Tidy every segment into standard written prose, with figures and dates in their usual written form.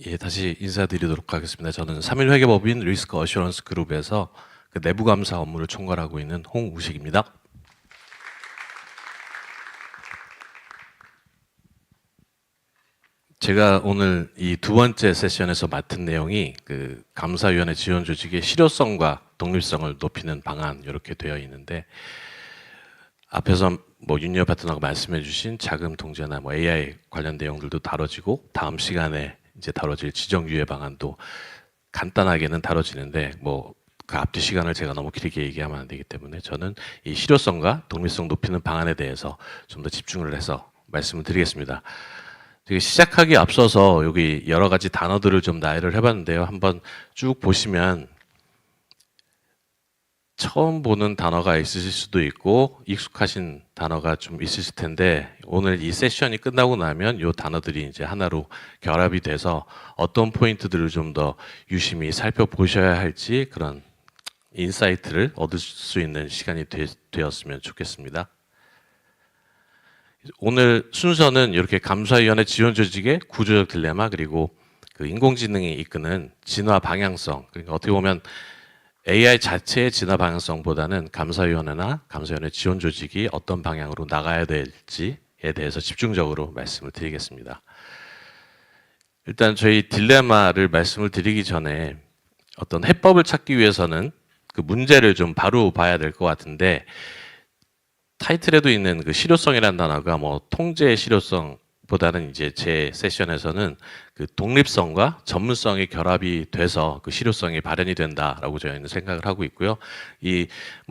예, 다시 인사드리도록 하겠습니다. 저는 3일 회계법인 리스크 어슈런스 그룹에서 그 내부감사 업무를 총괄하고 있는 홍우식입니다. 제가 오늘 이 두 번째 세션에서 맡은 내용이 그 감사위원회 지원 조직의 실효성과 독립성을 높이는 방안 이렇게 되어 있는데, 앞에서 윤여 파트너가 말씀해주신 자금 통제나 AI 관련 내용들도 다뤄지고, 다음 시간에 이제 다뤄질 지정 유예 방안도 간단하게는 다뤄지는데, 그 앞뒤 시간을 제가 너무 길게 얘기하면 안 되기 때문에 저는 이 실효성과 독립성 높이는 방안에 대해서 좀 더 집중을 해서 말씀을 드리겠습니다. 시작하기 앞서서 여기 여러 가지 단어들을 좀 나열을 해봤는데요. 한번 쭉 보시면 처음 보는 단어가 있으실 수도 있고 익숙하신 단어가 좀 있으실 텐데, 오늘 이 세션이 끝나고 나면 이 단어들이 이제 하나로 결합이 돼서 어떤 포인트들을 좀 더 유심히 살펴보셔야 할지 그런 인사이트를 얻을 수 있는 시간이 되었으면 좋겠습니다. 오늘 순서는 이렇게 감사위원회 지원 조직의 구조적 딜레마, 그리고 그 인공지능이 이끄는 진화 방향성, 그러니까 어떻게 보면 AI 자체의 진화 방향성보다는 감사위원회나 감사위원회 지원 조직이 어떤 방향으로 나가야 될지에 대해서 집중적으로 말씀을 드리겠습니다. 일단 저희 딜레마를 말씀을 드리기 전에 어떤 해법을 찾기 위해서는 그 문제를 좀 바로 봐야 될 것 같은데, 타이틀에도 있는 그 실효성이라는 단어가 통제의 실효성보다는 이제 제 세션에서는 그 독립성과 전문성이 결합이 돼서 그 실효성이 발현이 된다라고 저희는 생각을 하고 있고요. 이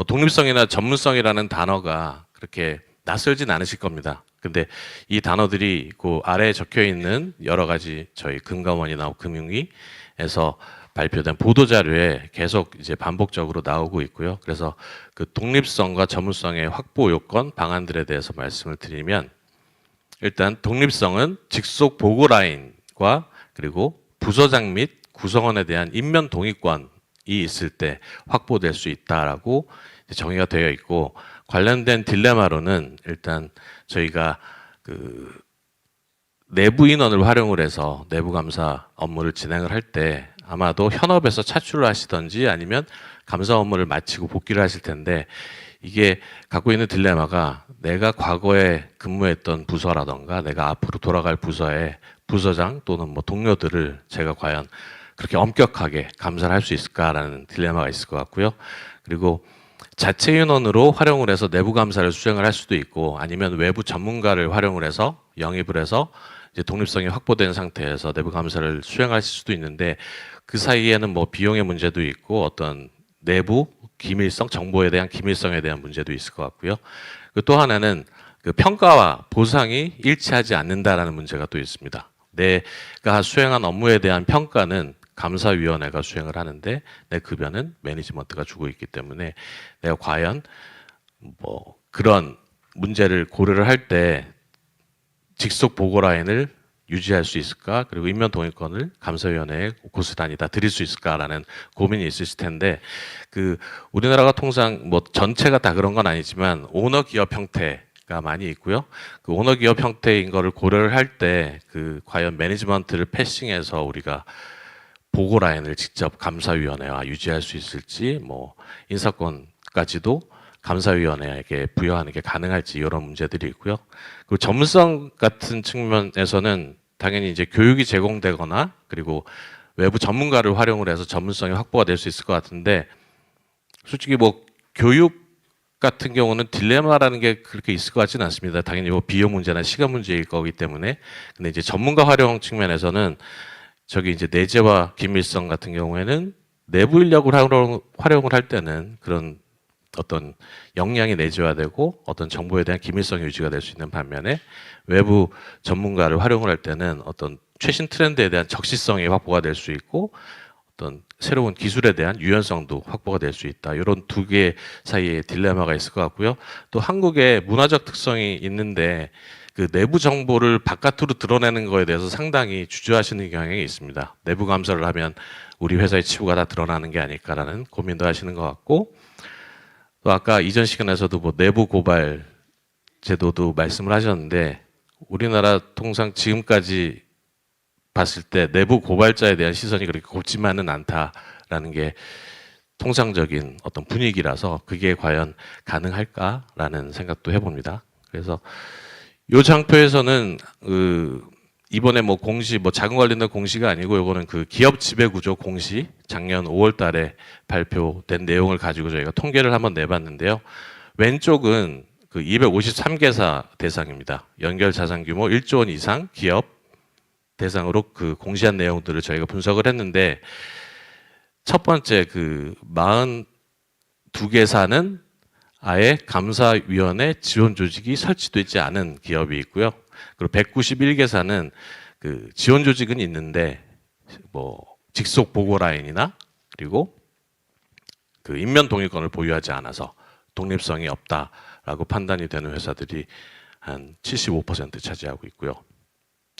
독립성이나 전문성이라는 단어가 그렇게 낯설진 않으실 겁니다. 근데 이 단어들이 그 아래에 적혀 있는 여러 가지 저희 금감원이나 금융위에서 발표된 보도자료에 계속 이제 반복적으로 나오고 있고요. 그래서 그 독립성과 전문성의 확보 요건 방안들에 대해서 말씀을 드리면, 일단 독립성은 직속 보고 라인과 그리고 부서장 및 구성원에 대한 인면 동의권이 있을 때 확보될 수 있다라고 정의가 되어 있고, 관련된 딜레마로는 일단 저희가 그 내부 인원을 활용을 해서 내부 감사 업무를 진행을 할 때 아마도 현업에서 차출을 하시던지 아니면 감사 업무를 마치고 복귀를 하실 텐데, 이게 갖고 있는 딜레마가 내가 과거에 근무했던 부서라던가 내가 앞으로 돌아갈 부서의 부서장 또는 동료들을 제가 과연 그렇게 엄격하게 감사를 할 수 있을까라는 딜레마가 있을 것 같고요. 그리고 자체 인원으로 활용을 해서 내부 감사를 수행을 할 수도 있고, 아니면 외부 전문가를 활용을 해서 영입을 해서 이제 독립성이 확보된 상태에서 내부 감사를 수행하실 수도 있는데, 그 사이에는 비용의 문제도 있고 어떤 내부 기밀성, 정보에 대한 기밀성에 대한 문제도 있을 것 같고요. 또 하나는 그 평가와 보상이 일치하지 않는다라는 문제가 또 있습니다. 내가 수행한 업무에 대한 평가는 감사위원회가 수행을 하는데 내 급여는 매니지먼트가 주고 있기 때문에 내가 과연 그런 문제를 고려를 할 때 직속 보고 라인을 유지할 수 있을까? 그리고 인면 동의권을 감사위원회에 고스란히 다 드릴 수 있을까라는 고민이 있으실 텐데, 그 우리나라가 통상 전체가 다 그런 건 아니지만 오너 기업 형태가 많이 있고요. 그 오너 기업 형태인 거를 고려를 할 때 그 과연 매니지먼트를 패싱해서 우리가 보고 라인을 직접 감사위원회와 유지할 수 있을지, 인사권까지도 감사위원회에게 부여하는 게 가능할지, 이런 문제들이 있고요. 그리고 전문성 같은 측면에서는 당연히 이제 교육이 제공되거나 그리고 외부 전문가를 활용을 해서 전문성이 확보가 될 수 있을 것 같은데, 솔직히 교육 같은 경우는 딜레마라는 게 그렇게 있을 것 같지는 않습니다. 당연히 비용 문제나 시간 문제일 거기 때문에. 근데 이제 전문가 활용 측면에서는 저기 이제 내재와 기밀성 같은 경우에는 내부 인력을 활용을 할 때는 그런 어떤 역량이 내재화되고 어떤 정보에 대한 기밀성이 유지가 될 수 있는 반면에, 외부 전문가를 활용을 할 때는 어떤 최신 트렌드에 대한 적시성이 확보가 될 수 있고 어떤 새로운 기술에 대한 유연성도 확보가 될 수 있다. 이런 두 개 사이에 딜레마가 있을 것 같고요. 또 한국의 문화적 특성이 있는데 그 내부 정보를 바깥으로 드러내는 거에 대해서 상당히 주저하시는 경향이 있습니다. 내부 감사를 하면 우리 회사의 치부가 다 드러나는 게 아닐까라는 고민도 하시는 것 같고, 또 아까 이전 시간에서도 내부 고발 제도도 말씀을 하셨는데, 우리나라 통상 지금까지 봤을 때 내부 고발자에 대한 시선이 그렇게 곱지만은 않다라는 게 통상적인 어떤 분위기라서 그게 과연 가능할까라는 생각도 해봅니다. 그래서 요 장표에서는 이번에 뭐 공시, 뭐 자금 관련된 공시가 아니고 요거는 그 기업 지배구조 공시 작년 5월 달에 발표된 내용을 가지고 저희가 통계를 한번 내봤는데요. 왼쪽은 그 253개사 대상입니다. 연결 자산 규모 1조 원 이상 기업 대상으로 그 공시한 내용들을 저희가 분석을 했는데 첫 번째 그 42개사는 아예 감사위원회 지원 조직이 설치되지 않은 기업이 있고요. 그리고 191개사는 그 지원 조직은 있는데 뭐 직속 보고 라인이나 그리고 그 인면 동의권을 보유하지 않아서 독립성이 없다라고 판단이 되는 회사들이 한 75% 차지하고 있고요.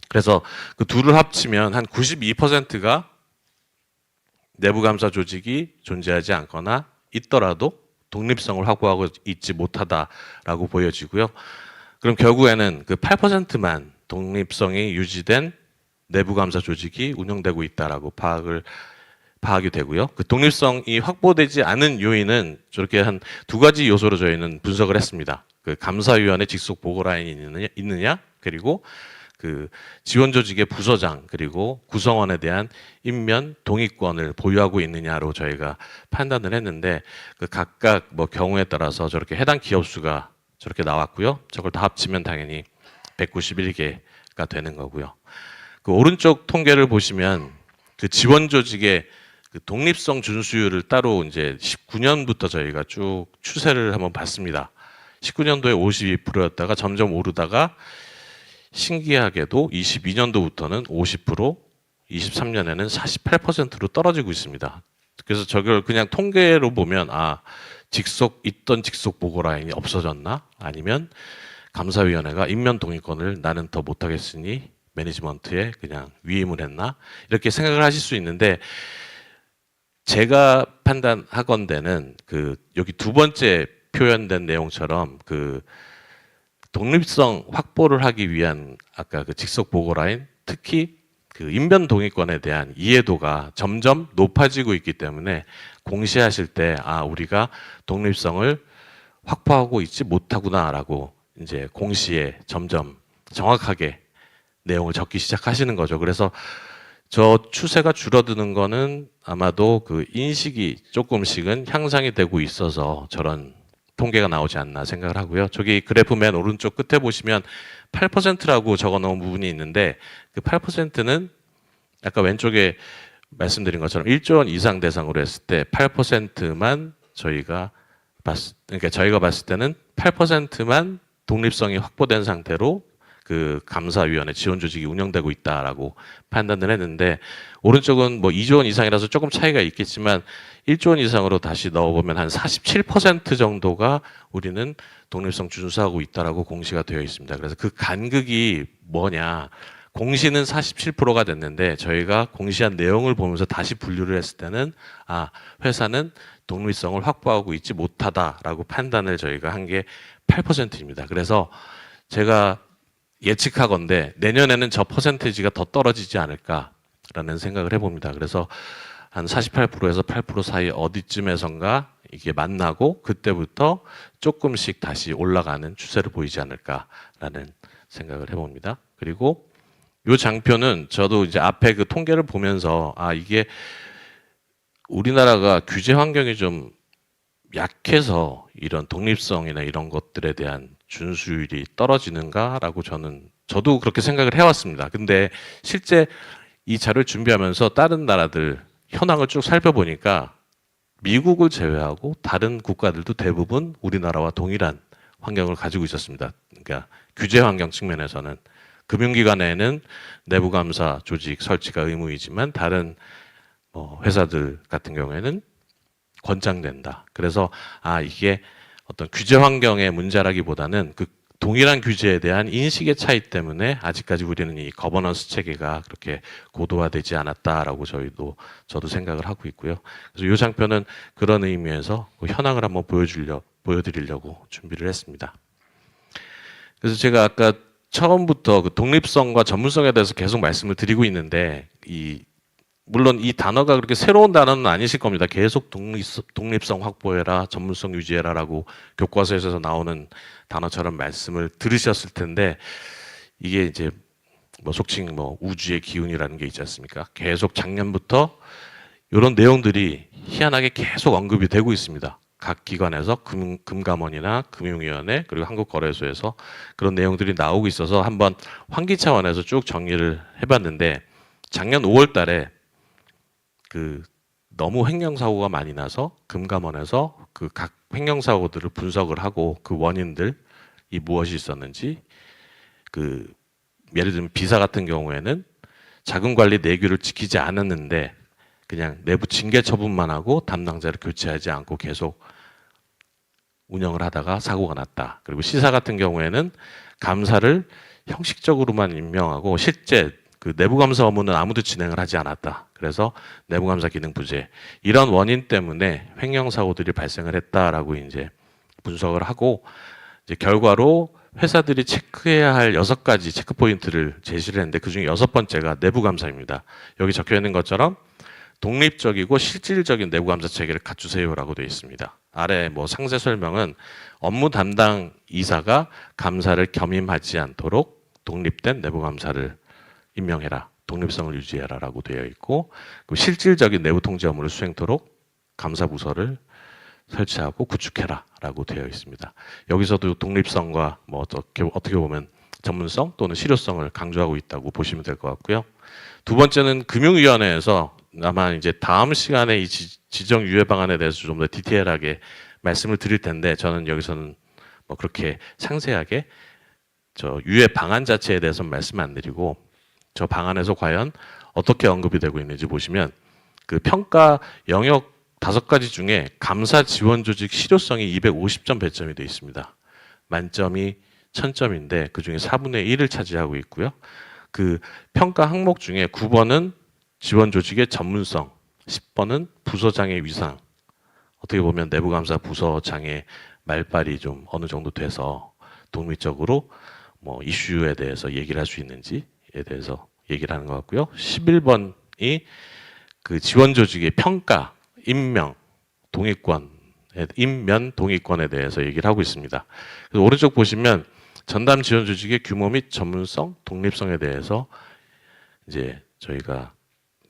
그래서 그 둘을 합치면 한 92%가 내부 감사 조직이 존재하지 않거나 있더라도 독립성을 확보하고 있지 못하다라고 보여지고요. 그럼 결국에는 그 8%만 독립성이 유지된 내부 감사 조직이 운영되고 있다라고 파악이 되고요. 그 독립성이 확보되지 않은 요인은 저렇게 한 두 가지 요소로 저희는 분석을 했습니다. 그 감사위원회 직속 보고 라인이 있느냐, 그리고 그 지원 조직의 부서장 그리고 구성원에 대한 임면 동의권을 보유하고 있느냐로 저희가 판단을 했는데 그 각각 뭐 경우에 따라서 저렇게 해당 기업 수가 저렇게 나왔고요. 저걸 다 합치면 당연히 191개가 되는 거고요. 그 오른쪽 통계를 보시면 그 지원 조직의 그 독립성 준수율을 따로 이제 19년부터 저희가 쭉 추세를 한번 봤습니다. 19년도에 52%였다가 점점 오르다가 신기하게도 22년도부터는 50%, 23년에는 48%로 떨어지고 있습니다. 그래서 저걸 그냥 통계로 보면 있던 직속 보고 라인이 없어졌나? 아니면 감사위원회가 인면 동의권을 나는 더 못하겠으니 매니지먼트에 그냥 위임을 했나? 이렇게 생각을 하실 수 있는데 제가 판단하건대는 그 여기 두 번째 표현된 내용처럼 그 독립성 확보를 하기 위한 아까 그 직속 보고 라인, 특히 그 인면 동의권에 대한 이해도가 점점 높아지고 있기 때문에 공시하실 때 우리가 독립성을 확보하고 있지 못하구나라고 이제 공시에 점점 정확하게 내용을 적기 시작하시는 거죠. 그래서 저 추세가 줄어드는 거는 아마도 그 인식이 조금씩은 향상이 되고 있어서 저런 통계가 나오지 않나 생각을 하고요. 저기 그래프 맨 오른쪽 끝에 보시면 8%라고 적어 놓은 부분이 있는데 그 8%는 아까 왼쪽에 말씀드린 것처럼 1조 원 이상 대상으로 했을 때 8%만 그러니까 저희가 봤을 때는 8%만 독립성이 확보된 상태로 그 감사위원회 지원 조직이 운영되고 있다라고 판단을 했는데 오른쪽은 뭐 2조 원 이상이라서 조금 차이가 있겠지만 1조 원 이상으로 다시 넣어보면 한 47% 정도가 우리는 독립성 준수하고 있다라고 공시가 되어 있습니다. 그래서 그 간극이 뭐냐? 공시는 47%가 됐는데 저희가 공시한 내용을 보면서 다시 분류를 했을 때는 회사는 독립성을 확보하고 있지 못하다라고 판단을 저희가 한 게 8%입니다. 그래서 제가 예측하건대 내년에는 저 퍼센테이지가 더 떨어지지 않을까라는 생각을 해봅니다. 그래서 한 48%에서 8% 사이 어디쯤에선가 이게 만나고 그때부터 조금씩 다시 올라가는 추세를 보이지 않을까라는 생각을 해봅니다. 그리고 이 장표는 저도 이제 앞에 그 통계를 보면서 이게 우리나라가 규제 환경이 좀 약해서 이런 독립성이나 이런 것들에 대한 준수율이 떨어지는가라고 저도 그렇게 생각을 해왔습니다. 근데 실제 이 자료를 준비하면서 다른 나라들 현황을 쭉 살펴보니까 미국을 제외하고 다른 국가들도 대부분 우리나라와 동일한 환경을 가지고 있었습니다. 그러니까 규제 환경 측면에서는 금융기관에는 내부감사 조직 설치가 의무이지만 다른 회사들 같은 경우에는 권장된다. 그래서 이게 어떤 규제 환경의 문제라기보다는 그 동일한 규제에 대한 인식의 차이 때문에 아직까지 우리는 이 거버넌스 체계가 그렇게 고도화되지 않았다라고 저도 생각을 하고 있고요. 그래서 이 장표는 그런 의미에서 그 현황을 한번 보여드리려고 준비를 했습니다. 그래서 제가 아까 처음부터 그 독립성과 전문성에 대해서 계속 말씀을 드리고 있는데 물론 이 단어가 그렇게 새로운 단어는 아니실 겁니다. 계속 독립성 확보해라, 전문성 유지해라라고 교과서에서 나오는 단어처럼 말씀을 들으셨을 텐데 이게 이제 뭐 속칭 뭐 우주의 기운이라는 게 있지 않습니까? 계속 작년부터 이런 내용들이 희한하게 계속 언급이 되고 있습니다. 각 기관에서 금감원이나 금융위원회 그리고 한국거래소에서 그런 내용들이 나오고 있어서 한번 환기 차원에서 쭉 정리를 해봤는데 작년 5월 달에 그 너무 횡령사고가 많이 나서 금감원에서 그 각 횡령사고들을 분석을 하고 그 원인들이 무엇이 있었는지 그 예를 들면 비사 같은 경우에는 자금관리 내규를 지키지 않았는데 그냥 내부 징계 처분만 하고 담당자를 교체하지 않고 계속 운영을 하다가 사고가 났다. 그리고 시사 같은 경우에는 감사를 형식적으로만 임명하고 실제 그 내부 감사 업무는 아무도 진행을 하지 않았다. 그래서 내부 감사 기능 부재. 이런 원인 때문에 횡령 사고들이 발생을 했다라고 이제 분석을 하고 이제 결과로 회사들이 체크해야 할 6가지 체크 포인트를 제시를 했는데 그중에 6번째가 내부 감사입니다. 여기 적혀 있는 것처럼 독립적이고 실질적인 내부 감사 체계를 갖추세요라고 되어 있습니다. 아래 뭐 상세 설명은 업무 담당 이사가 감사를 겸임하지 않도록 독립된 내부 감사를 임명해라, 독립성을 유지해라라고 되어 있고 실질적인 내부 통제 업무를 수행토록 감사 부서를 설치하고 구축해라라고 되어 있습니다. 여기서도 독립성과 뭐 어떻게 보면 전문성 또는 실효성을 강조하고 있다고 보시면 될 것 같고요. 두 번째는 금융위원회에서 아마 이제 다음 시간에 이 지정 유예 방안에 대해서 좀 더 디테일하게 말씀을 드릴 텐데 저는 여기서는 뭐 그렇게 상세하게 저 유예 방안 자체에 대해서는 말씀 안 드리고 저 방안에서 과연 어떻게 언급이 되고 있는지 보시면 그 평가 영역 5가지 중에 감사 지원 조직 실효성이 250점 배점이 되어 있습니다. 만점이 1000점인데 그 중에 4분의 1을 차지하고 있고요. 그 평가 항목 중에 9번은 지원 조직의 전문성, 10번은 부서장의 위상. 어떻게 보면 내부감사 부서장의 말발이 좀 어느 정도 돼서 독립적으로 뭐 이슈에 대해서 얘기를 할 수 있는지에 대해서 얘기를 하는 것 같고요. 11번이 그 지원 조직의 평가, 임명, 동의권, 임면 동의권에 대해서 얘기를 하고 있습니다. 그래서 오른쪽 보시면 전담 지원 조직의 규모 및 전문성, 독립성에 대해서 이제 저희가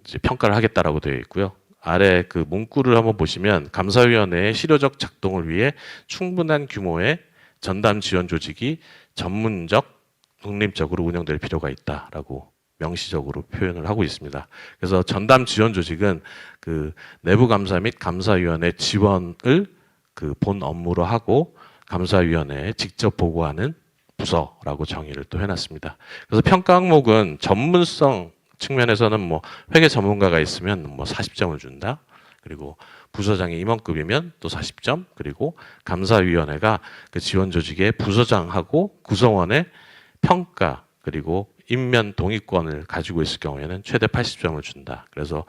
이제 평가를 하겠다라고 되어 있고요. 아래 그 문구를 한번 보시면 감사위원회의 실효적 작동을 위해 충분한 규모의 전담 지원 조직이 전문적, 독립적으로 운영될 필요가 있다라고 명시적으로 표현을 하고 있습니다. 그래서 전담 지원 조직은 그 내부 감사 및 감사위원회 지원을 그 본 업무로 하고 감사위원회에 직접 보고하는 부서라고 정의를 또 해놨습니다. 그래서 평가 항목은 전문성 측면에서는 뭐 회계 전문가가 있으면 뭐 40점을 준다. 그리고 부서장이 임원급이면 또 40점. 그리고 감사위원회가 그 지원 조직의 부서장하고 구성원의 평가 그리고 임면 동의권을 가지고 있을 경우에는 최대 80점을 준다. 그래서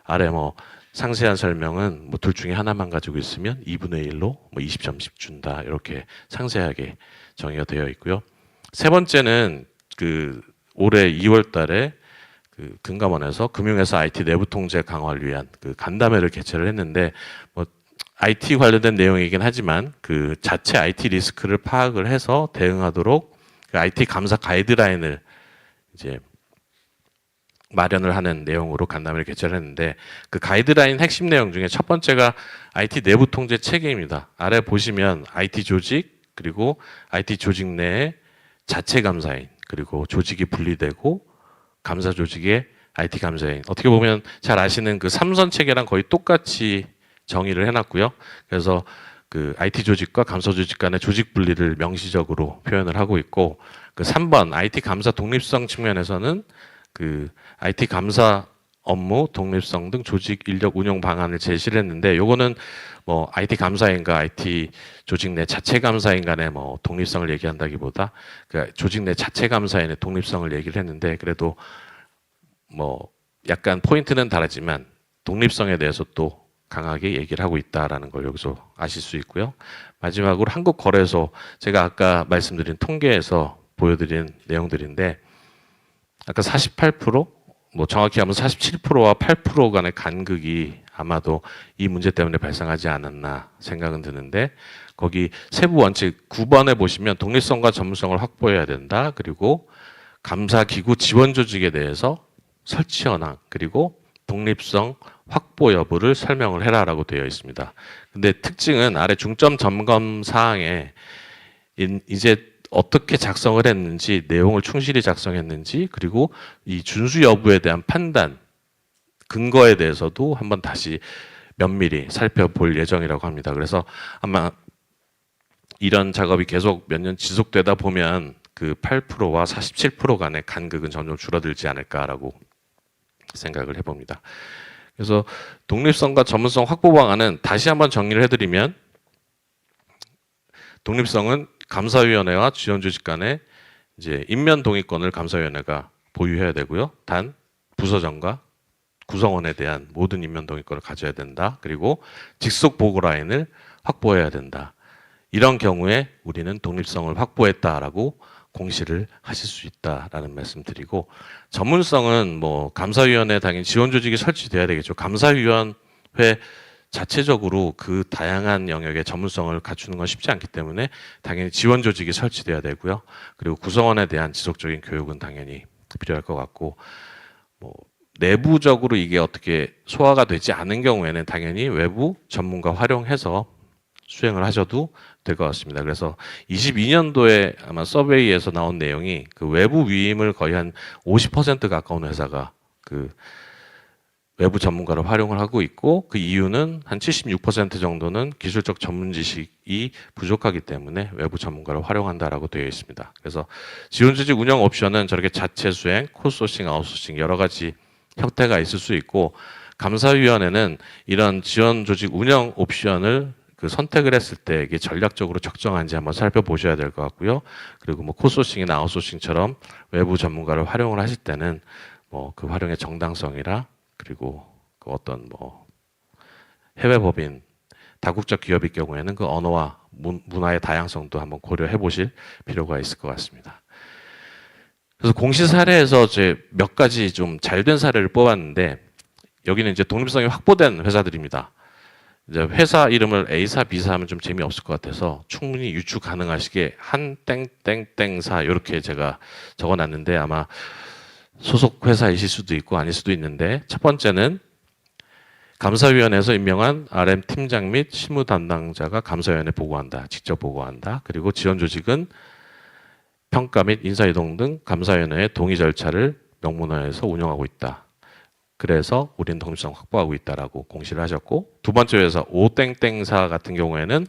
아래 뭐 상세한 설명은 뭐 둘 중에 하나만 가지고 있으면 2분의 1로 뭐 20점씩 준다. 이렇게 상세하게 정의가 되어 있고요. 세 번째는 그 올해 2월 달에 그 금감원에서 금융회사 IT 내부 통제 강화를 위한 그 간담회를 개최를 했는데 뭐 IT 관련된 내용이긴 하지만 그 자체 IT 리스크를 파악을 해서 대응하도록 그 IT 감사 가이드라인을 이제 마련을 하는 내용으로 간담회를 개최를 했는데 그 가이드라인 핵심 내용 중에 첫 번째가 IT 내부 통제 체계입니다. 아래 보시면 IT 조직 그리고 IT 조직 내에 자체 감사인 그리고 조직이 분리되고 감사 조직의 IT 감사인 어떻게 보면 잘 아시는 그 삼선 체계랑 거의 똑같이 정의를 해놨고요. 그래서 그 IT 조직과 감사 조직 간의 조직 분리를 명시적으로 표현을 하고 있고 그 3번 IT 감사 독립성 측면에서는 그 IT 감사 업무 독립성 등 조직 인력 운영 방안을 제시를 했는데 요거는 뭐 IT 감사인과 IT 조직 내 자체 감사인 간의 뭐 독립성을 얘기한다기보다 그 조직 내 자체 감사인의 독립성을 얘기를 했는데 그래도 뭐 약간 포인트는 다르지만 독립성에 대해서 또 강하게 얘기를 하고 있다라는 걸 여기서 아실 수 있고요. 마지막으로 한국거래소 제가 아까 말씀드린 통계에서 보여드린 내용들인데 아까 48%, 뭐 정확히 하면 47%와 8% 간의 간극이 아마도 이 문제 때문에 발생하지 않았나 생각은 드는데 거기 세부 원칙 9번에 보시면 독립성과 전문성을 확보해야 된다. 그리고 감사기구 지원 조직에 대해서 설치 현황 그리고 독립성 확보 여부를 설명을 해라라고 되어 있습니다. 근데 특징은 아래 중점 점검 사항에 이제 어떻게 작성을 했는지, 내용을 충실히 작성했는지, 그리고 이 준수 여부에 대한 판단, 근거에 대해서도 한번 다시 면밀히 살펴볼 예정이라고 합니다. 그래서 아마 이런 작업이 계속 몇 년 지속되다 보면 그 8%와 47% 간의 간극은 점점 줄어들지 않을까라고 생각을 해봅니다. 그래서 독립성과 전문성 확보 방안은 다시 한번 정리를 해드리면 독립성은 감사위원회와 지원조직 간에 이제 인면 동의권을 감사위원회가 보유해야 되고요. 단 부서장과 구성원에 대한 모든 인면 동의권을 가져야 된다. 그리고 직속 보고 라인을 확보해야 된다. 이런 경우에 우리는 독립성을 확보했다라고 공시를 하실 수 있다라는 말씀드리고 전문성은 뭐 감사위원회 당연히 지원조직이 설치돼야 되겠죠. 감사위원회 자체적으로 그 다양한 영역의 전문성을 갖추는 건 쉽지 않기 때문에 당연히 지원 조직이 설치돼야 되고요. 그리고 구성원에 대한 지속적인 교육은 당연히 필요할 것 같고 뭐 내부적으로 이게 어떻게 소화가 되지 않은 경우에는 당연히 외부 전문가 활용해서 수행을 하셔도 될 것 같습니다. 그래서 22년도에 아마 서베이에서 나온 내용이 그 외부 위임을 거의 한 50% 가까운 회사가 그 외부 전문가를 활용을 하고 있고 그 이유는 한 76% 정도는 기술적 전문 지식이 부족하기 때문에 외부 전문가를 활용한다라고 되어 있습니다. 그래서 지원조직 운영 옵션은 저렇게 자체 수행, 콜소싱, 아웃소싱 여러 가지 형태가 있을 수 있고 감사위원회는 이런 지원조직 운영 옵션을 그 선택을 했을 때 이게 전략적으로 적정한지 한번 살펴보셔야 될 것 같고요. 그리고 뭐 콜소싱이나 아웃소싱처럼 외부 전문가를 활용을 하실 때는 뭐 그 활용의 정당성이라 그리고 그 어떤 뭐 해외 법인 다국적 기업일 경우에는 그 언어와 문화의 다양성도 한번 고려해 보실 필요가 있을 것 같습니다. 그래서 공시 사례에서 제 몇 가지 좀 잘된 사례를 뽑았는데 여기는 이제 독립성이 확보된 회사들입니다. 이제 회사 이름을 A사, B사 하면 좀 재미없을 것 같아서 충분히 유추 가능하시게 한 땡땡땡사 이렇게 제가 적어놨는데 아마 소속 회사이실 수도 있고 아닐 수도 있는데 첫 번째는 감사위원회에서 임명한 RM 팀장 및 실무 담당자가 감사위원회에 보고한다. 직접 보고한다. 그리고 지원 조직은 평가 및 인사이동 등 감사위원회의 동의 절차를 명문화해서 운영하고 있다. 그래서 우리는 독립성 확보하고 있다라고 공시를 하셨고 두 번째 회사 오땡땡사 같은 경우에는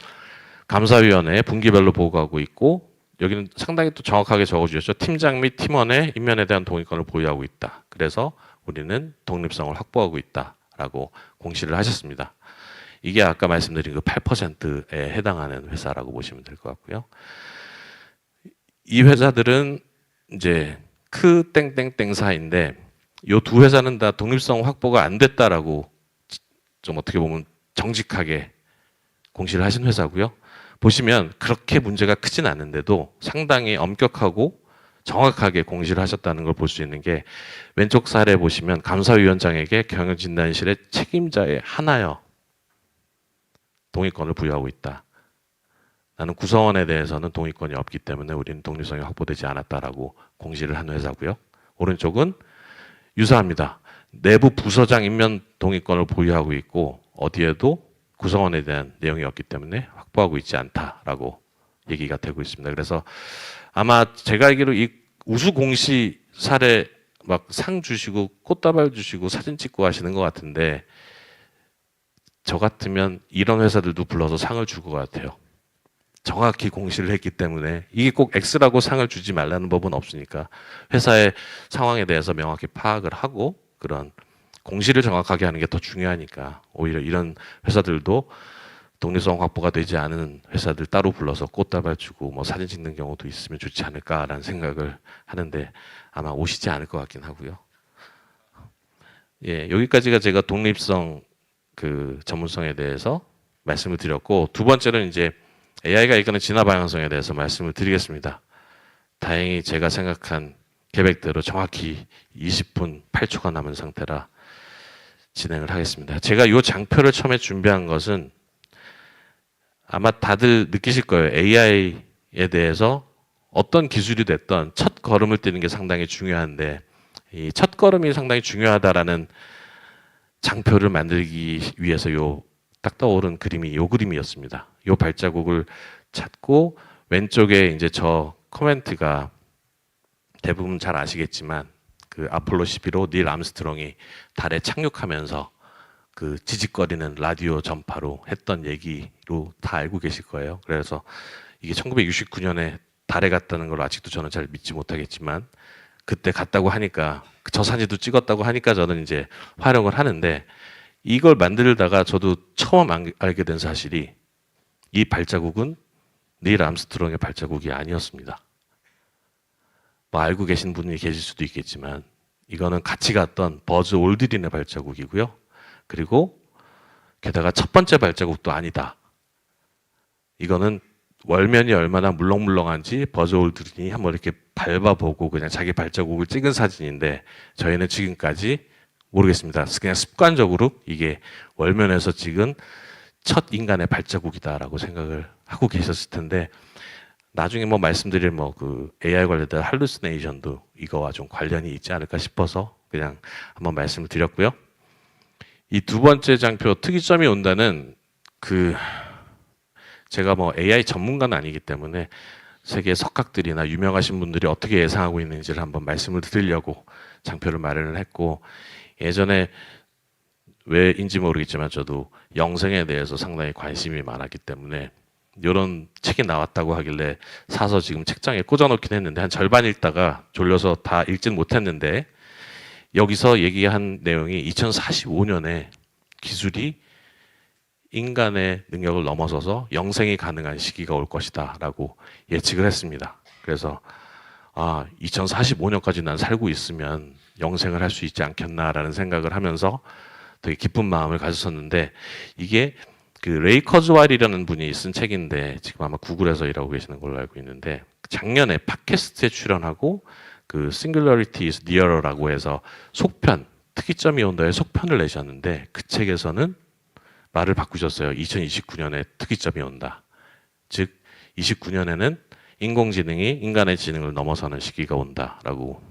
감사위원회에 분기별로 보고하고 있고 여기는 상당히 또 정확하게 적어주셨죠. 팀장 및 팀원의 임면에 대한 동의권을 보유하고 있다. 그래서 우리는 독립성을 확보하고 있다라고 공시를 하셨습니다. 이게 아까 말씀드린 그 8%에 해당하는 회사라고 보시면 될 것 같고요. 이 회사들은 이제 크 땡땡땡사인데 이 두 회사는 다 독립성 확보가 안 됐다라고 좀 어떻게 보면 정직하게 공시를 하신 회사고요. 보시면 그렇게 문제가 크진 않은데도 상당히 엄격하고 정확하게 공시를 하셨다는 걸 볼 수 있는 게 왼쪽 사례 보시면 감사위원장에게 경영진단실의 책임자의 하나여 동의권을 부여하고 있다. 나는 구성원에 대해서는 동의권이 없기 때문에 우리는 독립성이 확보되지 않았다라고 공시를 한 회사고요. 오른쪽은 유사합니다. 내부 부서장 임면 동의권을 보유하고 있고 어디에도 구성원에 대한 내용이 없기 때문에 확보하고 있지 않다라고 얘기가 되고 있습니다. 그래서 아마 제가 알기로 이 우수 공시 사례 막 상 주시고 꽃다발 주시고 사진 찍고 하시는 것 같은데 저 같으면 이런 회사들도 불러서 상을 줄 것 같아요. 정확히 공시를 했기 때문에 이게 꼭 X라고 상을 주지 말라는 법은 없으니까 회사의 상황에 대해서 명확히 파악을 하고 그런 공시를 정확하게 하는 게 더 중요하니까 오히려 이런 회사들도 독립성 확보가 되지 않은 회사들 따로 불러서 꽃다발 주고 뭐 사진 찍는 경우도 있으면 좋지 않을까라는 생각을 하는데 아마 오시지 않을 것 같긴 하고요. 예, 여기까지가 제가 독립성 그 전문성에 대해서 말씀을 드렸고 두 번째는 이제 AI가 이끄는 진화 방향성에 대해서 말씀을 드리겠습니다. 다행히 제가 생각한 계획대로 정확히 20분 8초가 남은 상태라 진행을 하겠습니다. 제가 이 장표를 처음에 준비한 것은 아마 다들 느끼실 거예요. AI에 대해서 어떤 기술이 됐던 첫 걸음을 떼는 게 상당히 중요한데 이 첫 걸음이 상당히 중요하다라는 장표를 만들기 위해서 요 딱 떠오른 그림이 요 그림이었습니다. 요 발자국을 찾고 왼쪽에 이제 저 코멘트가 대부분 잘 아시겠지만 그 아폴로 11호 닐 암스트롱이 달에 착륙하면서 그 지직거리는 라디오 전파로 했던 얘기로 다 알고 계실 거예요. 그래서 이게 1969년에 달에 갔다는 걸 아직도 저는 잘 믿지 못하겠지만 그때 갔다고 하니까 저 사진도 찍었다고 하니까 저는 이제 활용을 하는데 이걸 만들다가 저도 처음 알게 된 사실이 이 발자국은 닐 암스트롱의 발자국이 아니었습니다. 뭐 알고 계신 분이 계실 수도 있겠지만 이거는 같이 갔던 버즈 올드린의 발자국이고요. 그리고 게다가 첫 번째 발자국도 아니다. 이거는 월면이 얼마나 물렁물렁한지 버즈 올드린이 한번 이렇게 밟아보고 그냥 자기 발자국을 찍은 사진인데 저희는 지금까지 모르겠습니다. 그냥 습관적으로 이게 월면에서 찍은 첫 인간의 발자국이다라고 생각을 하고 계셨을 텐데 나중에 뭐 말씀드릴 뭐 그 AI 관련된 할루시네이션도 이거와 좀 관련이 있지 않을까 싶어서 그냥 한번 말씀을 드렸고요. 이 두 번째 장표 특이점이 온다는 그 제가 뭐 AI 전문가는 아니기 때문에 세계 석학들이나 유명하신 분들이 어떻게 예상하고 있는지를 한번 말씀을 드리려고 장표를 마련을 했고 예전에 왜인지 모르겠지만 저도 영생에 대해서 상당히 관심이 많았기 때문에 이런 책이 나왔다고 하길래 사서 지금 책장에 꽂아놓긴 했는데 한 절반 읽다가 졸려서 다 읽진 못했는데 여기서 얘기한 내용이 2045년에 기술이 인간의 능력을 넘어서서 영생이 가능한 시기가 올 것이다 라고 예측을 했습니다. 그래서 2045년까지 난 살고 있으면 영생을 할 수 있지 않겠나라는 생각을 하면서 되게 기쁜 마음을 가졌었는데 이게 그 레이 커즈왈이라는 분이 쓴 책인데 지금 아마 구글에서 일하고 계시는 걸로 알고 있는데 작년에 팟캐스트에 출연하고 그 Singularity is Nearer라고 해서 속편 특이점이 온다의 속편을 내셨는데 그 책에서는 말을 바꾸셨어요. 2029년에 특이점이 온다. 즉 29년에는 인공지능이 인간의 지능을 넘어서는 시기가 온다라고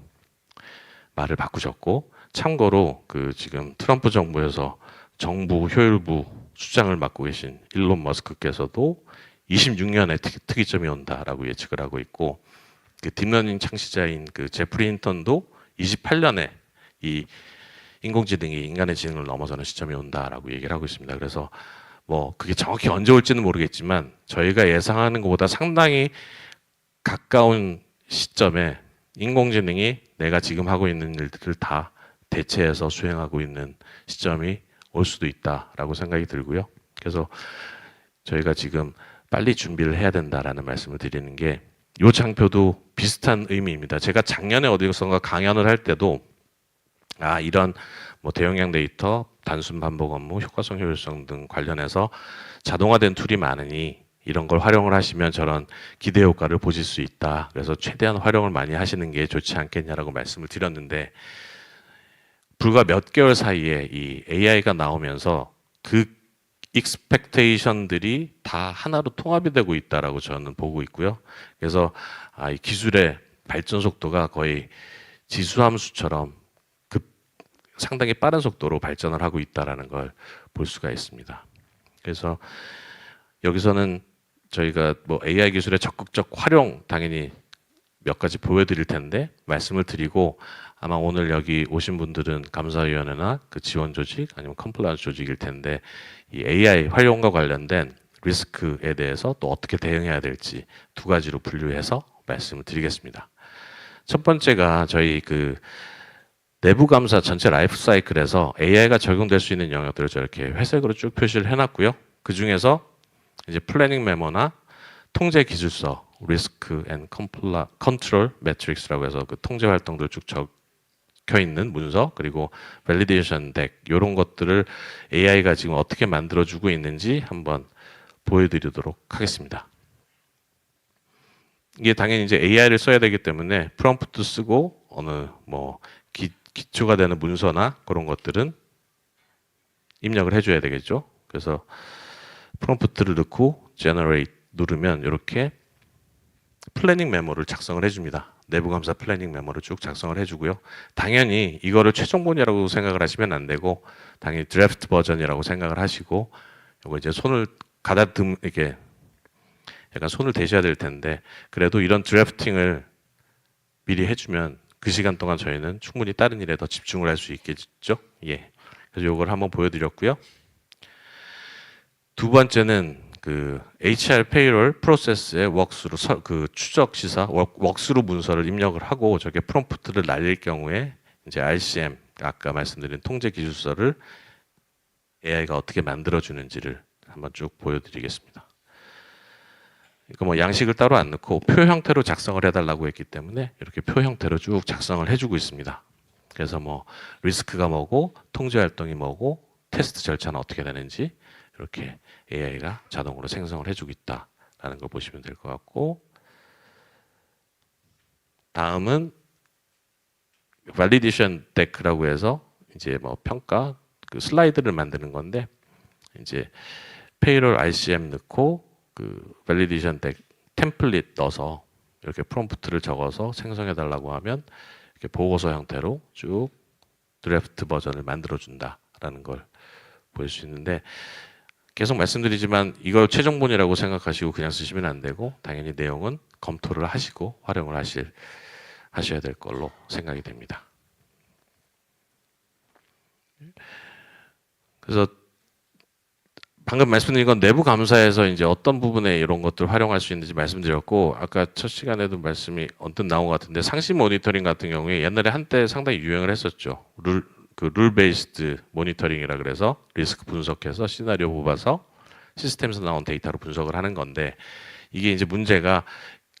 말을 바꾸셨고 참고로 그 지금 트럼프 정부에서 정부 효율부 수장을 맡고 계신 일론 머스크께서도 26년에 특이점이 온다라고 예측을 하고 있고 그 딥러닝 창시자인 그 제프리 힌턴도 28년에 이 인공지능이 인간의 지능을 넘어서는 시점이 온다라고 얘기를 하고 있습니다. 그래서 뭐 그게 정확히 언제 올지는 모르겠지만 저희가 예상하는 것보다 상당히 가까운 시점에 인공지능이 내가 지금 하고 있는 일들을 다 대체해서 수행하고 있는 시점이 올 수도 있다라고 생각이 들고요. 그래서 저희가 지금 빨리 준비를 해야 된다라는 말씀을 드리는 게 이 장표도 비슷한 의미입니다. 제가 작년에 어디선가 강연을 할 때도 이런 뭐 대용량 데이터, 단순 반복 업무, 효과성, 효율성 등 관련해서 자동화된 툴이 많으니 이런 걸 활용을 하시면 저런 기대 효과를 보실 수 있다. 그래서 최대한 활용을 많이 하시는 게 좋지 않겠냐라고 말씀을 드렸는데 불과 몇 개월 사이에 이 AI가 나오면서 그 익스펙테이션들이 다 하나로 통합이 되고 있다라고 저는 보고 있고요. 그래서 이 기술의 발전 속도가 거의 지수함수처럼 상당히 빠른 속도로 발전을 하고 있다라는 걸 볼 수가 있습니다. 그래서 여기서는 저희가 뭐 AI 기술의 적극적 활용 당연히 몇 가지 보여드릴 텐데 말씀을 드리고 아마 오늘 여기 오신 분들은 감사위원회나 그 지원 조직 아니면 컴플라이언스 조직일 텐데 이 AI 활용과 관련된 리스크에 대해서 또 어떻게 대응해야 될지 두 가지로 분류해서 말씀을 드리겠습니다. 첫 번째가 저희 그 내부 감사 전체 라이프 사이클에서 AI가 적용될 수 있는 영역들을 저렇게 회색으로 쭉 표시를 해놨고요. 그 중에서 이제 플래닝 메모나 통제 기술서, 리스크 앤 컨트롤 매트릭스라고 해서 그 통제 활동들 쭉 적혀 있는 문서 그리고 밸리데이션 덱 이런 것들을 AI가 지금 어떻게 만들어주고 있는지 한번 보여드리도록 하겠습니다. 이게 당연히 이제 AI를 써야 되기 때문에 프롬프트 쓰고 어느 뭐 기초가 되는 문서나 그런 것들은 입력을 해줘야 되겠죠. 그래서 프롬프트를 넣고 generate 누르면 이렇게 플래닝 메모를 작성을 해줍니다. 내부 감사 플래닝 메모를 쭉 작성을 해주고요. 당연히 이거를 최종본이라고 생각을 하시면 안 되고 당연히 드래프트 버전이라고 생각을 하시고 이거 이제 손을 가다듬 이렇게 약간 손을 대셔야 될 텐데 그래도 이런 드래프팅을 미리 해주면 그 시간 동안 저희는 충분히 다른 일에 더 집중을 할 수 있겠죠. 예. 그래서 이걸 한번 보여드렸고요. 두 번째는 그 HR 페이롤 프로세스의 웍스루 그 추적 시사 웍스루 문서를 입력을 하고 저게 프롬프트를 날릴 경우에 이제 RCM 아까 말씀드린 통제 기술서를 AI가 어떻게 만들어 주는지를 한번 쭉 보여드리겠습니다. 그러니까 뭐 양식을 따로 안 넣고 표 형태로 작성을 해달라고 했기 때문에 이렇게 표 형태로 쭉 작성을 해주고 있습니다. 그래서 뭐 리스크가 뭐고 통제 활동이 뭐고 테스트 절차는 어떻게 되는지 이렇게 AI가 자동으로 생성을 해주고 있다라는 걸 보시면 될 것 같고 다음은 validation deck라고 해서 이제 뭐 평가 그 슬라이드를 만드는 건데 이제 payroll RCM 넣고 그 validation deck 템플릿 넣어서 이렇게 프롬프트를 적어서 생성해 달라고 하면 이렇게 보고서 형태로 쭉 드래프트 버전을 만들어 준다라는 걸 볼 수 있는데 계속 말씀드리지만 이걸 최종본이라고 생각하시고 그냥 쓰시면 안 되고 당연히 내용은 검토를 하시고 활용을 하셔야 될 걸로 생각이 됩니다. 그래서 방금 말씀드린 건 내부 감사에서 이제 어떤 부분에 이런 것들을 활용할 수 있는지 말씀드렸고 아까 첫 시간에도 말씀이 언뜻 나온 것 같은데 상시 모니터링 같은 경우에 옛날에 한때 상당히 유행을 했었죠. 룰 베이스드 모니터링이라 그래서 리스크 분석해서 시나리오 뽑아서 시스템에서 나온 데이터로 분석을 하는 건데 이게 이제 문제가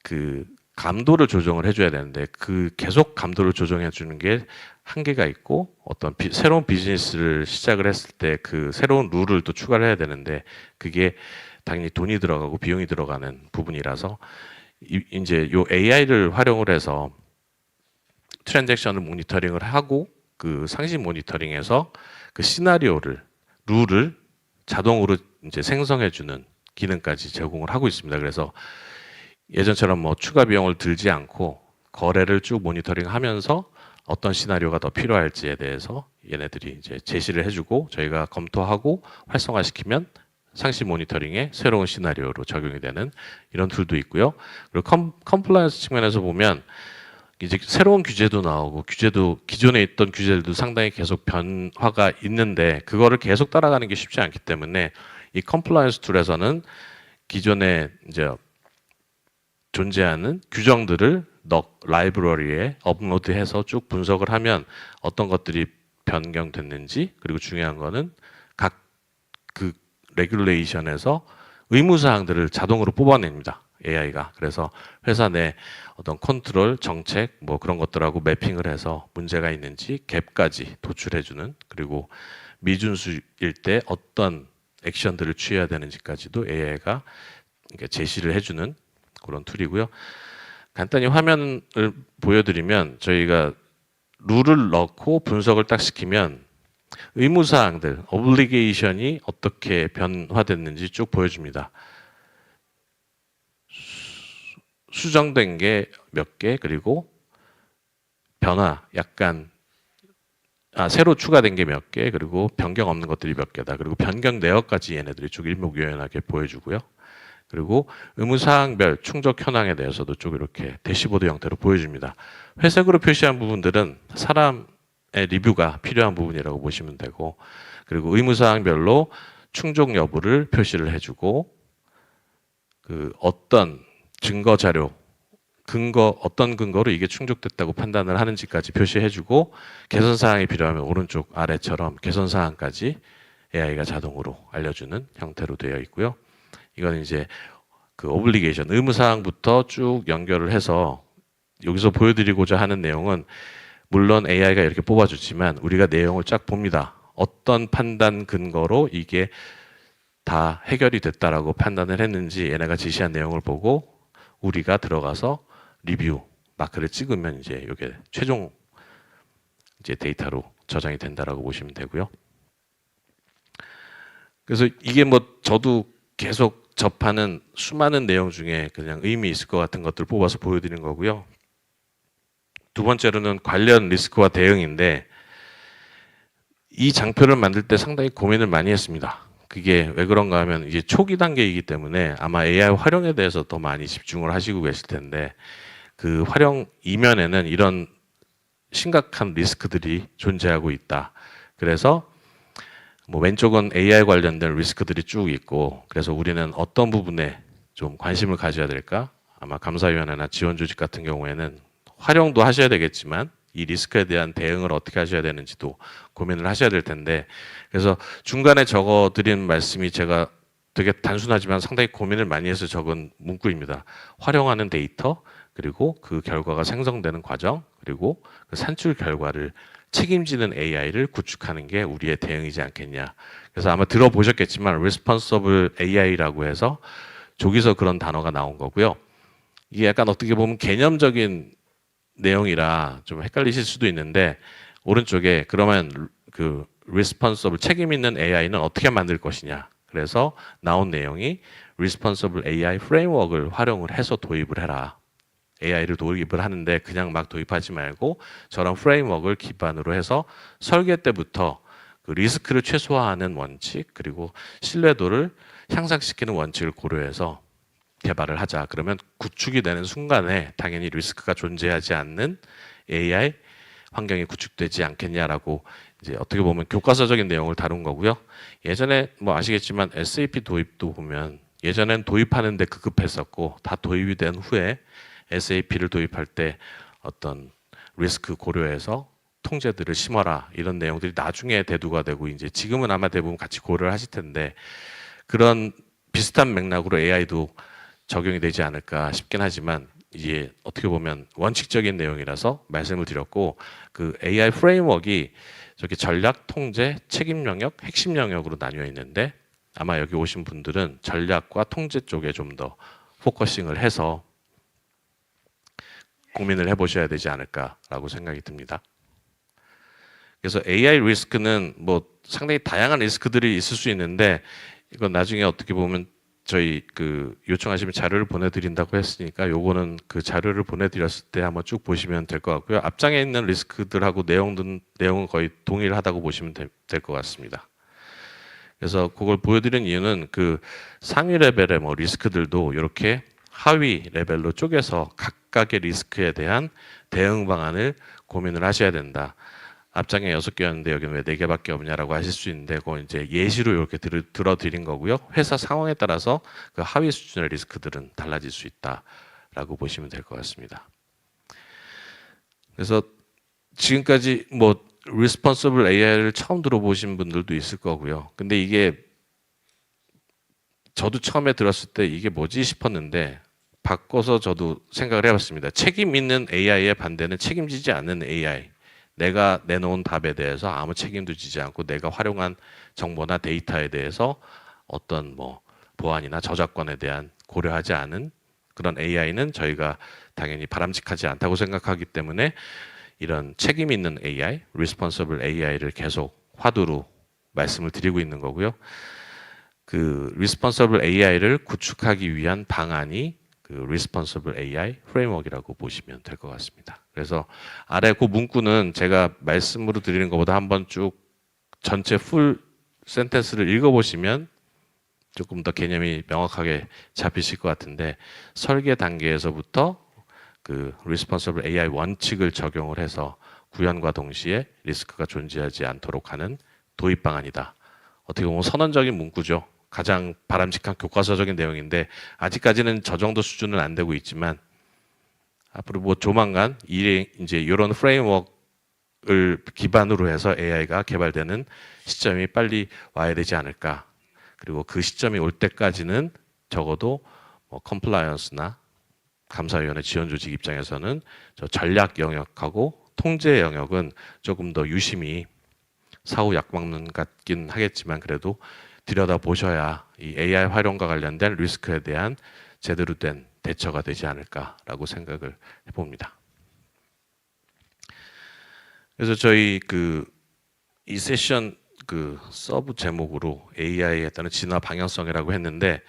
그 감도를 조정을 해줘야 되는데 그 계속 감도를 조정해 주는 게 한계가 있고 어떤 새로운 비즈니스를 시작을 했을 때 그 새로운 룰을 또 추가를 해야 되는데 그게 당연히 돈이 들어가고 비용이 들어가는 부분이라서 이제 요 AI를 활용을 해서 트랜잭션을 모니터링을 하고 그 상시 모니터링에서 그 시나리오를 룰을 자동으로 이제 생성해 주는 기능까지 제공을 하고 있습니다. 그래서 예전처럼 뭐 추가 비용을 들지 않고 거래를 쭉 모니터링하면서 어떤 시나리오가 더 필요할지에 대해서 얘네들이 이제 제시를 해주고 저희가 검토하고 활성화시키면 상시 모니터링의 새로운 시나리오로 적용이 되는 이런 툴도 있고요. 그리고 컴플라이언스 측면에서 보면 이제 새로운 규제도 나오고 규제도 기존에 있던 규제들도 상당히 계속 변화가 있는데 그거를 계속 따라가는 게 쉽지 않기 때문에 이 컴플라이언스 툴에서는 기존에 이제 존재하는 규정들을 라이브러리에 업로드해서 쭉 분석을 하면 어떤 것들이 변경됐는지 그리고 중요한 거는 각 그 레귤레이션에서 의무사항들을 자동으로 뽑아냅니다. AI가. 그래서 회사 내 어떤 컨트롤, 정책 뭐 그런 것들하고 매핑을 해서 문제가 있는지 갭까지 도출해주는 그리고 미준수일 때 어떤 액션들을 취해야 되는지까지도 AI가 제시를 해주는 그런 툴이고요. 간단히 화면을 보여드리면 저희가 룰을 넣고 분석을 딱 시키면 의무사항들, 오블리게이션이 어떻게 변화됐는지 쭉 보여줍니다. 수정된 게 몇 개, 그리고 변화, 약간 새로 추가된 게 몇 개, 그리고 변경 없는 것들이 몇 개다. 그리고 변경 내역까지 얘네들이 쭉 일목요연하게 보여주고요. 그리고 의무사항별 충족 현황에 대해서도 쭉 이렇게 대시보드 형태로 보여줍니다. 회색으로 표시한 부분들은 사람의 리뷰가 필요한 부분이라고 보시면 되고 그리고 의무사항별로 충족 여부를 표시를 해주고 그 어떤 증거 자료, 어떤 근거로 이게 충족됐다고 판단을 하는지까지 표시해주고 개선사항이 필요하면 오른쪽 아래처럼 개선사항까지 AI가 자동으로 알려주는 형태로 되어 있고요. 이건 이제 그 오블리게이션, 의무사항부터 쭉 연결을 해서 여기서 보여드리고자 하는 내용은 물론 AI가 이렇게 뽑아주지만 우리가 내용을 쫙 봅니다. 어떤 판단 근거로 이게 다 해결이 됐다라고 판단을 했는지 얘네가 지시한 내용을 보고 우리가 들어가서 리뷰 마크를 찍으면 이제 이게 최종 이제 데이터로 저장이 된다라고 보시면 되고요. 그래서 이게 뭐 저도 계속 접하는 수많은 내용 중에 그냥 의미 있을 것 같은 것들 뽑아서 보여드리는 거고요. 두 번째로는 관련 리스크와 대응인데 이 장표를 만들 때 상당히 고민을 많이 했습니다. 그게 왜 그런가 하면 이제 초기 단계이기 때문에 아마 AI 활용에 대해서 더 많이 집중을 하시고 계실 텐데 그 활용 이면에는 이런 심각한 리스크들이 존재하고 있다. 그래서 뭐 왼쪽은 AI 관련된 리스크들이 쭉 있고 그래서 우리는 어떤 부분에 좀 관심을 가져야 될까? 아마 감사위원회나 지원조직 같은 경우에는 활용도 하셔야 되겠지만 이 리스크에 대한 대응을 어떻게 하셔야 되는지도 고민을 하셔야 될 텐데 그래서 중간에 적어드린 말씀이 제가 되게 단순하지만 상당히 고민을 많이 해서 적은 문구입니다. 활용하는 데이터 그리고 그 결과가 생성되는 과정 그리고 그 산출 결과를 책임지는 AI를 구축하는 게 우리의 대응이지 않겠냐. 그래서 아마 들어보셨겠지만 Responsible AI라고 해서 저기서 그런 단어가 나온 거고요. 이게 약간 어떻게 보면 개념적인 내용이라 좀 헷갈리실 수도 있는데 오른쪽에 그러면 그 Responsible 책임 있는 AI는 어떻게 만들 것이냐. 그래서 나온 내용이 Responsible AI 프레임워크를 활용을 해서 도입을 해라. AI를 도입을 하는데 그냥 막 도입하지 말고 저런 프레임워크를 기반으로 해서 설계 때부터 그 리스크를 최소화하는 원칙 그리고 신뢰도를 향상시키는 원칙을 고려해서 개발을 하자. 그러면 구축이 되는 순간에 당연히 리스크가 존재하지 않는 AI 환경이 구축되지 않겠냐라고 이제 어떻게 보면 교과서적인 내용을 다룬 거고요. 예전에 뭐 아시겠지만 SAP 도입도 보면 예전엔 도입하는데 급급했었고 다 도입이 된 후에 SAP를 도입할 때 어떤 리스크 고려해서 통제들을 심어라 이런 내용들이 나중에 대두가 되고 이제 지금은 아마 대부분 같이 고려를 하실 텐데 그런 비슷한 맥락으로 AI도 적용이 되지 않을까 싶긴 하지만 이게 어떻게 보면 원칙적인 내용이라서 말씀을 드렸고 그 AI 프레임워크가 저기 전략, 통제, 책임 영역, 핵심 영역으로 나뉘어 있는데 아마 여기 오신 분들은 전략과 통제 쪽에 좀 더 포커싱을 해서 고민을 해보셔야 되지 않을까라고 생각이 듭니다. 그래서 AI 리스크는 뭐 상당히 다양한 리스크들이 있을 수 있는데 이건 나중에 어떻게 보면 저희 그 요청하시면 자료를 보내드린다고 했으니까 요거는 그 자료를 보내드렸을 때 한번 쭉 보시면 될 것 같고요. 앞장에 있는 리스크들하고 내용은 거의 동일하다고 보시면 될 것 같습니다. 그래서 그걸 보여드린 이유는 그 상위 레벨의 뭐 리스크들도 이렇게 하위 레벨로 쪼개서 각각의 리스크에 대한 대응 방안을 고민을 하셔야 된다. 앞장에 6개였는데 여기는 왜 4개밖에 없냐라고 하실 수 있는데 그건 이제 예시로 이렇게 들어드린 거고요. 회사 상황에 따라서 그 하위 수준의 리스크들은 달라질 수 있다라고 보시면 될 것 같습니다. 그래서 지금까지 뭐 Responsible AI를 처음 들어보신 분들도 있을 거고요. 근데 이게 저도 처음에 들었을 때 이게 뭐지 싶었는데 바꿔서 저도 생각을 해봤습니다. 책임 있는 AI의 반대는 책임지지 않는 AI. 내가 내놓은 답에 대해서 아무 책임도 지지 않고 내가 활용한 정보나 데이터에 대해서 어떤 뭐 보안이나 저작권에 대한 고려하지 않은 그런 AI는 저희가 당연히 바람직하지 않다고 생각하기 때문에 이런 책임 있는 AI, Responsible AI를 계속 화두로 말씀을 드리고 있는 거고요. 그 Responsible AI를 구축하기 위한 방안이 그 Responsible AI 프레임워크라고 보시면 될 것 같습니다. 그래서 아래 그 문구는 제가 말씀으로 드리는 것보다 한번 쭉 전체 풀 센텐스를 읽어보시면 조금 더 개념이 명확하게 잡히실 것 같은데 설계 단계에서부터 그 Responsible AI 원칙을 적용을 해서 구현과 동시에 리스크가 존재하지 않도록 하는 도입 방안이다. 어떻게 보면 선언적인 문구죠. 가장 바람직한 교과서적인 내용인데 아직까지는 저 정도 수준은 안 되고 있지만 앞으로 뭐 조만간 이제 이런 프레임워크를 기반으로 해서 AI가 개발되는 시점이 빨리 와야 되지 않을까. 그리고 그 시점이 올 때까지는 적어도 뭐 컴플라이언스나 감사위원회 지원조직 입장에서는 저 전략 영역하고 통제 영역은 조금 더 유심히 사후 약방문 같긴 하겠지만 그래도 들여다보셔야 이 AI 활용과 관련된 리스크에 대한 제대로 된 대처가 되지 않을까라고 생각을 해봅니다. 그래서 저희 이 세션 서브 제목으로 AI에 따른 진화 방향성이라고 했는데,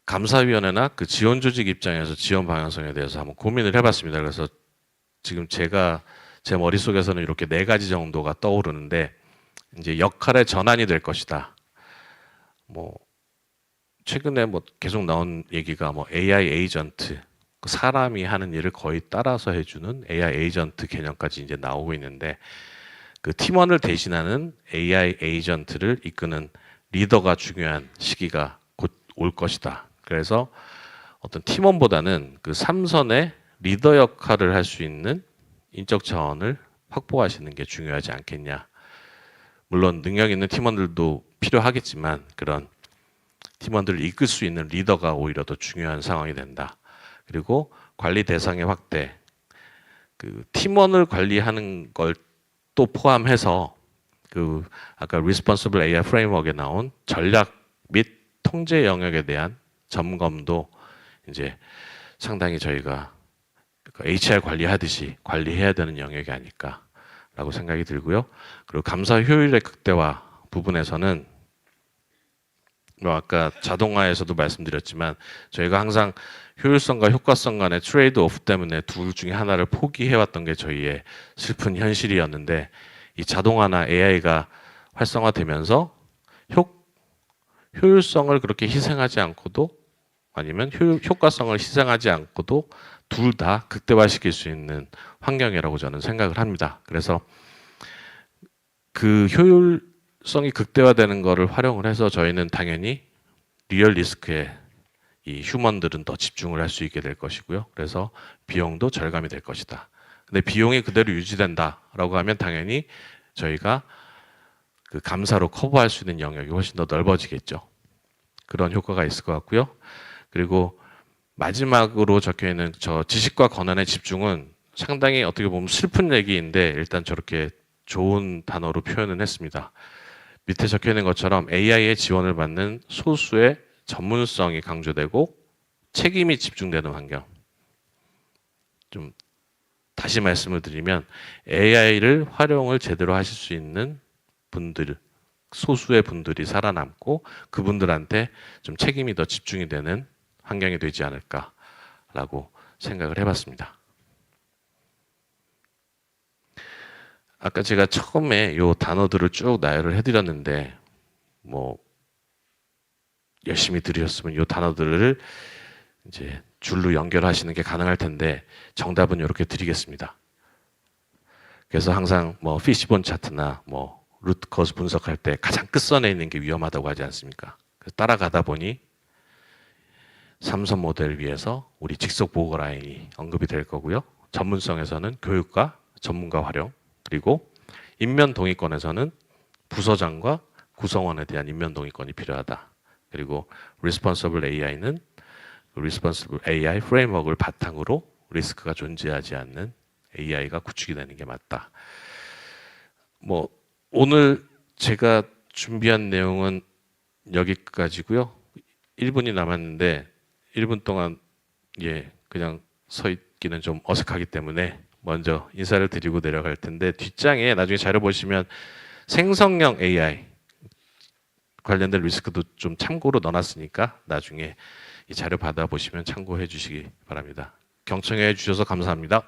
감사위원회나 지원 조직 입장에서 지원 방향성에 대해서 한번 고민을 해봤습니다. 그래서 지금 제 머릿속에서는 이렇게 4가지 정도가 떠오르는데, 이제 역할의 전환이 될 것이다. 최근에 계속 나온 얘기가 AI 에이전트, 사람이 하는 일을 거의 따라서 해주는 AI 에이전트 개념까지 이제 나오고 있는데, 팀원을 대신하는 AI 에이전트를 이끄는 리더가 중요한 시기가 곧 올 것이다. 그래서 어떤 팀원보다는 3선의 리더 역할을 할 수 있는 인적 자원을 확보하시는 게 중요하지 않겠냐. 물론 능력 있는 팀원들도 필요하겠지만 그런 팀원들을 이끌 수 있는 리더가 오히려 더 중요한 상황이 된다. 그리고 관리 대상의 확대, 팀원을 관리하는 걸 또 포함해서 아까 Responsible AI 프레임워크에 나온 전략 및 통제 영역에 대한 점검도 이제 상당히 저희가 HR 관리하듯이 관리해야 되는 영역이 아닐까라고 생각이 들고요. 그리고 감사 효율의 극대화 부분에서는 아까 자동화에서도 말씀드렸지만 저희가 항상 효율성과 효과성 간의 트레이드 오프 때문에 둘 중에 하나를 포기해왔던 게 저희의 슬픈 현실이었는데, 이 자동화나 AI가 활성화되면서 효율성을 그렇게 희생하지 않고도, 아니면 효과성을 희생하지 않고도 둘 다 극대화시킬 수 있는 환경이라고 저는 생각을 합니다. 그래서 효율성이 극대화되는 것을 활용을 해서 저희는 당연히 리얼 리스크에 이 휴먼들은 더 집중을 할 수 있게 될 것이고요. 그래서 비용도 절감이 될 것이다. 근데 비용이 그대로 유지된다라고 하면 당연히 저희가 감사로 커버할 수 있는 영역이 훨씬 더 넓어지겠죠. 그런 효과가 있을 것 같고요. 그리고 마지막으로 적혀 있는 저 지식과 권한의 집중은 상당히 어떻게 보면 슬픈 얘기인데 일단 저렇게 좋은 단어로 표현을 했습니다. 밑에 적혀 있는 것처럼 AI의 지원을 받는 소수의 전문성이 강조되고 책임이 집중되는 환경. 좀 다시 말씀을 드리면 AI를 활용을 제대로 하실 수 있는 분들, 소수의 분들이 살아남고 그분들한테 좀 책임이 더 집중이 되는 환경이 되지 않을까라고 생각을 해봤습니다. 아까 제가 처음에 요 단어들을 쭉 나열을 해드렸는데 열심히 들으셨으면 요 단어들을 이제 줄로 연결하시는 게 가능할 텐데 정답은 이렇게 드리겠습니다. 그래서 항상 피시본 차트나 루트 커즈 분석할 때 가장 끝선에 있는 게 위험하다고 하지 않습니까? 그래서 따라가다 보니 3선 모델 위에서 우리 직속 보고 라인이 언급이 될 거고요. 전문성에서는 교육과 전문가 활용, 그리고 인면 동의권에서는 부서장과 구성원에 대한 인면 동의권이 필요하다. 그리고 Responsible AI는 Responsible AI 프레임워크를 바탕으로 리스크가 존재하지 않는 AI가 구축이 되는 게 맞다. 오늘 제가 준비한 내용은 여기까지고요. 1분이 남았는데 1분 동안 그냥 서 있기는 좀 어색하기 때문에 먼저 인사를 드리고 내려갈 텐데, 뒷장에 나중에 자료 보시면 생성형 AI 관련된 리스크도 좀 참고로 넣어놨으니까 나중에 이 자료 받아보시면 참고해 주시기 바랍니다. 경청해 주셔서 감사합니다.